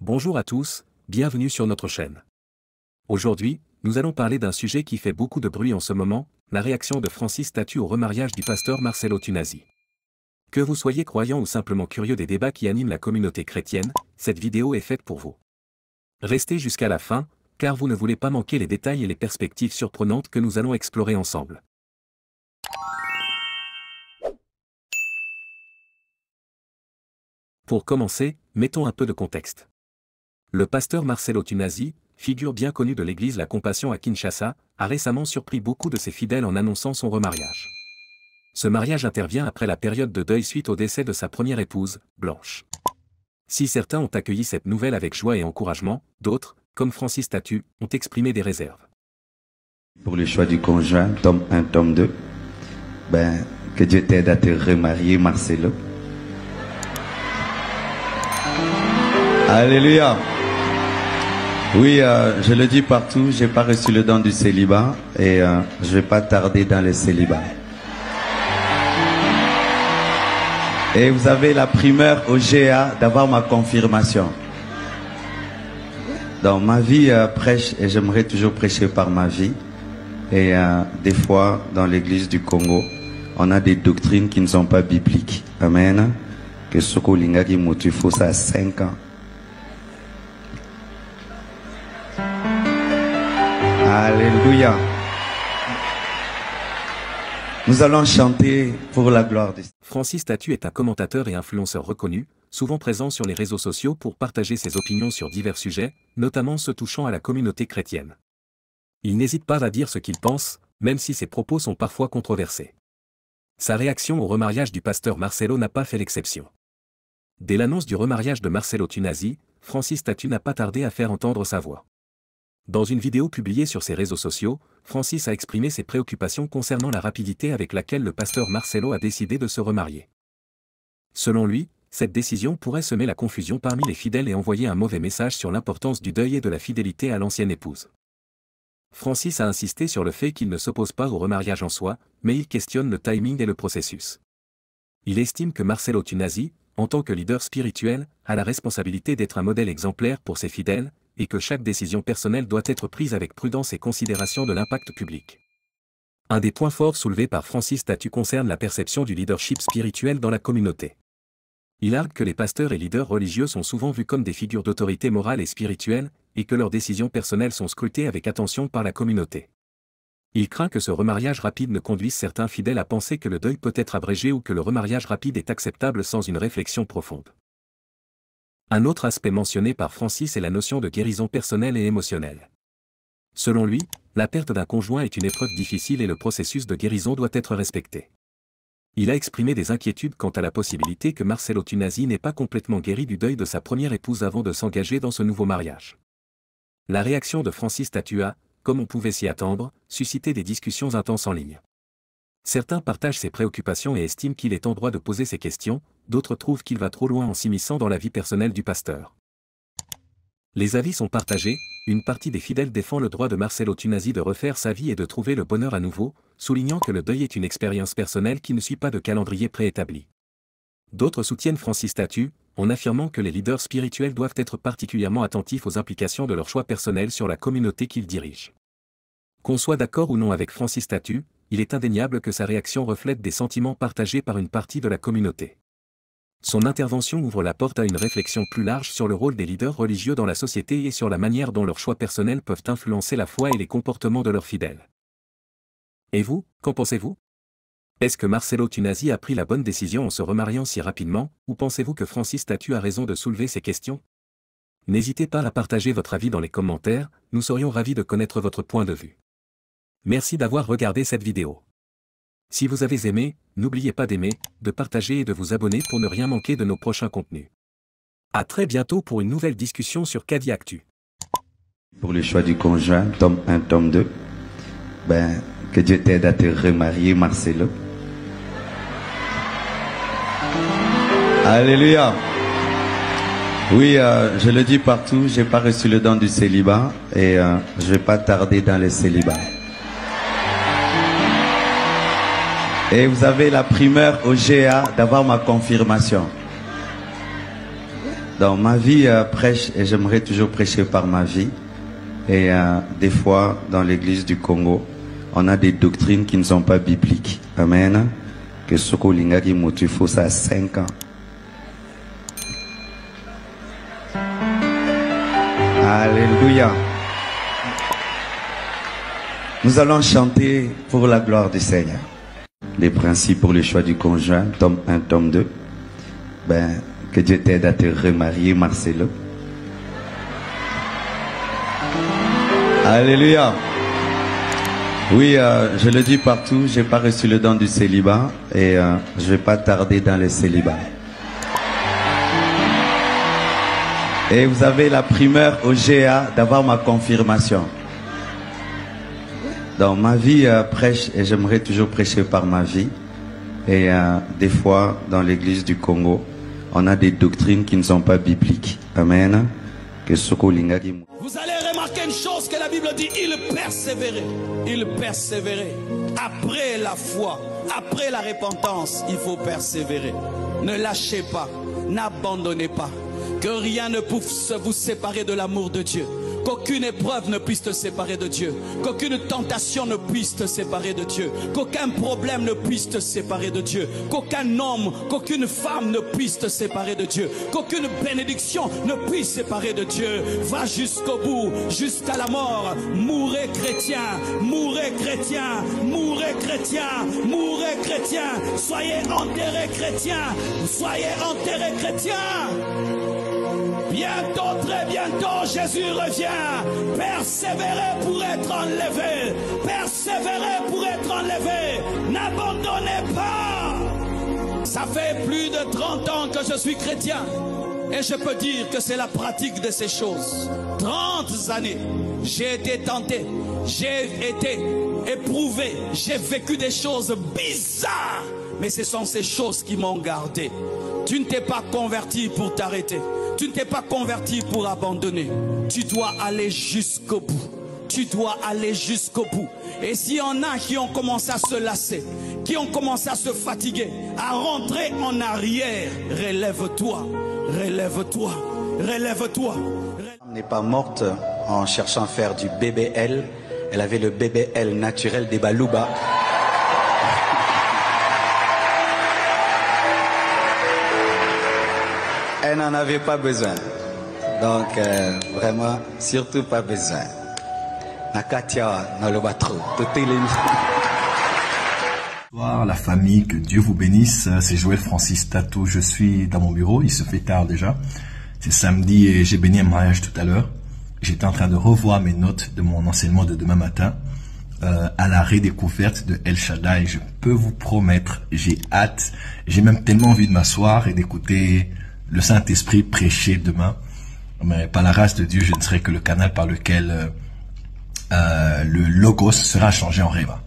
Bonjour à tous, bienvenue sur notre chaîne. Aujourd'hui, nous allons parler d'un sujet qui fait beaucoup de bruit en ce moment, la réaction de Francis Tatu au remariage du pasteur Marcelo Tunasi. Que vous soyez croyant ou simplement curieux des débats qui animent la communauté chrétienne, cette vidéo est faite pour vous. Restez jusqu'à la fin, car vous ne voulez pas manquer les détails et les perspectives surprenantes que nous allons explorer ensemble. Pour commencer, mettons un peu de contexte. Le pasteur Marcelo Tunasi, figure bien connue de l'église La Compassion à Kinshasa, a récemment surpris beaucoup de ses fidèles en annonçant son remariage. Ce mariage intervient après la période de deuil suite au décès de sa première épouse, Blanche. Si certains ont accueilli cette nouvelle avec joie et encouragement, d'autres, comme Francis Tatu, ont exprimé des réserves. Pour le choix du conjoint, tome 1, tome 2, que Dieu t'aide à te remarier, Marcelo. Alléluia. Oui, je le dis partout, j'ai pas reçu le don du célibat et je vais pas tarder dans le célibat. Et vous avez la primeur au GA d'avoir ma confirmation. Dans ma vie, prêche, et j'aimerais toujours prêcher par ma vie. Et des fois, dans l'église du Congo, on a des doctrines qui ne sont pas bibliques. Amen. Que Soko Lingagi Motu faut ça à 5 ans. Alléluia. Nous allons chanter pour la gloire de Dieu. Francis Tatu est un commentateur et influenceur reconnu, souvent présent sur les réseaux sociaux pour partager ses opinions sur divers sujets, notamment ceux touchant à la communauté chrétienne. Il n'hésite pas à dire ce qu'il pense, même si ses propos sont parfois controversés. Sa réaction au remariage du pasteur Marcelo n'a pas fait l'exception. Dès l'annonce du remariage de Marcelo Tunasi, Francis Tatu n'a pas tardé à faire entendre sa voix. Dans une vidéo publiée sur ses réseaux sociaux, Francis a exprimé ses préoccupations concernant la rapidité avec laquelle le pasteur Marcelo a décidé de se remarier. Selon lui, cette décision pourrait semer la confusion parmi les fidèles et envoyer un mauvais message sur l'importance du deuil et de la fidélité à l'ancienne épouse. Francis a insisté sur le fait qu'il ne s'oppose pas au remariage en soi, mais il questionne le timing et le processus. Il estime que Marcelo Tunasi, en tant que leader spirituel, a la responsabilité d'être un modèle exemplaire pour ses fidèles, et que chaque décision personnelle doit être prise avec prudence et considération de l'impact public. Un des points forts soulevés par Francis Tatu concerne la perception du leadership spirituel dans la communauté. Il argue que les pasteurs et leaders religieux sont souvent vus comme des figures d'autorité morale et spirituelle, et que leurs décisions personnelles sont scrutées avec attention par la communauté. Il craint que ce remariage rapide ne conduise certains fidèles à penser que le deuil peut être abrégé ou que le remariage rapide est acceptable sans une réflexion profonde. Un autre aspect mentionné par Francis est la notion de guérison personnelle et émotionnelle. Selon lui, la perte d'un conjoint est une épreuve difficile et le processus de guérison doit être respecté. Il a exprimé des inquiétudes quant à la possibilité que Marcelo Tunasi n'ait pas complètement guéri du deuil de sa première épouse avant de s'engager dans ce nouveau mariage. La réaction de Francis Tatu a, comme on pouvait s'y attendre, suscité des discussions intenses en ligne. Certains partagent ses préoccupations et estiment qu'il est en droit de poser ces questions, d'autres trouvent qu'il va trop loin en s'immisçant dans la vie personnelle du pasteur. Les avis sont partagés, une partie des fidèles défend le droit de Marcelo Tunasi de refaire sa vie et de trouver le bonheur à nouveau, soulignant que le deuil est une expérience personnelle qui ne suit pas de calendrier préétabli. D'autres soutiennent Francis Tatu, en affirmant que les leaders spirituels doivent être particulièrement attentifs aux implications de leur choix personnel sur la communauté qu'ils dirigent. Qu'on soit d'accord ou non avec Francis Tatu, il est indéniable que sa réaction reflète des sentiments partagés par une partie de la communauté. Son intervention ouvre la porte à une réflexion plus large sur le rôle des leaders religieux dans la société et sur la manière dont leurs choix personnels peuvent influencer la foi et les comportements de leurs fidèles. Et vous, qu'en pensez-vous? Est-ce que Marcelo Tunasi a pris la bonne décision en se remariant si rapidement, ou pensez-vous que Francis Tatu a raison de soulever ces questions? N'hésitez pas à partager votre avis dans les commentaires, nous serions ravis de connaître votre point de vue. Merci d'avoir regardé cette vidéo. Si vous avez aimé, n'oubliez pas d'aimer, de partager et de vous abonner pour ne rien manquer de nos prochains contenus. À très bientôt pour une nouvelle discussion sur Kadi Actu. Pour le choix du conjoint, tome 1, tome 2, que Dieu t'aide à te remarier, Marcelo. Alléluia. Oui, je le dis partout, j'ai pas reçu le don du célibat et je vais pas tarder dans le célibat. Et vous avez la primeur au GA d'avoir ma confirmation. Dans ma vie, prêche, et j'aimerais toujours prêcher par ma vie. Et des fois, dans l'église du Congo, on a des doctrines qui ne sont pas bibliques. Amen. Que Soko Lingaki Motifo, ça a 5 ans. Alléluia. Nous allons chanter pour la gloire du Seigneur. Les principes pour le choix du conjoint, tome 1, tome 2. Ben, que Dieu t'aide à te remarier, Marcelo. Alléluia. Oui, je le dis partout, j'ai pas reçu le don du célibat et je vais pas tarder dans le célibat. Et vous avez la primeur au GA d'avoir ma confirmation. Dans ma vie, prêche, et j'aimerais toujours prêcher par ma vie. Et des fois, dans l'église du Congo, on a des doctrines qui ne sont pas bibliques. Amen. Que Soko Lingaki. Vous allez remarquer une chose que la Bible dit, il persévérait. Il persévérait. Après la foi, après la repentance, il faut persévérer. Ne lâchez pas, n'abandonnez pas. Que rien ne puisse vous séparer de l'amour de Dieu. Qu'aucune épreuve ne puisse te séparer de Dieu. Qu'aucune tentation ne puisse te séparer de Dieu. Qu'aucun problème ne puisse te séparer de Dieu. Qu'aucun homme, qu'aucune femme ne puisse te séparer de Dieu. Qu'aucune bénédiction ne puisse séparer de Dieu. Va jusqu'au bout, jusqu'à la mort. Mourez chrétien, mourez chrétien, mourez chrétien, mourez chrétien. Soyez enterrés chrétiens, soyez enterrés chrétiens. Bientôt, très bientôt, Jésus revient. Persévérez pour être enlevé. Persévérez pour être enlevé. N'abandonnez pas. Ça fait plus de 30 ans que je suis chrétien. Et je peux dire que c'est la pratique de ces choses. 30 années, j'ai été tenté. J'ai été éprouvé. J'ai vécu des choses bizarres. Mais ce sont ces choses qui m'ont gardé. Tu ne t'es pas converti pour t'arrêter. Tu ne t'es pas converti pour abandonner. Tu dois aller jusqu'au bout. Tu dois aller jusqu'au bout. Et s'il y en a qui ont commencé à se lasser, qui ont commencé à se fatiguer, à rentrer en arrière, relève-toi, relève-toi, relève-toi. Elle n'est pas morte en cherchant à faire du BBL. Elle avait le BBL naturel des Balouba. Elle n'en avait pas besoin. Donc, vraiment, surtout pas besoin. Nakatia, Nalobatro, Bonsoir la famille, que Dieu vous bénisse. C'est Joël Francis Tato. Je suis dans mon bureau, il se fait tard déjà. C'est samedi et j'ai béni un mariage tout à l'heure. J'étais en train de revoir mes notes de mon enseignement de demain matin à la redécouverte de El Shaddai. Je peux vous promettre, j'ai hâte. J'ai même tellement envie de m'asseoir et d'écouter le Saint-Esprit prêcher demain. Mais par la grâce de Dieu, je ne serai que le canal par lequel le logos sera changé en réma.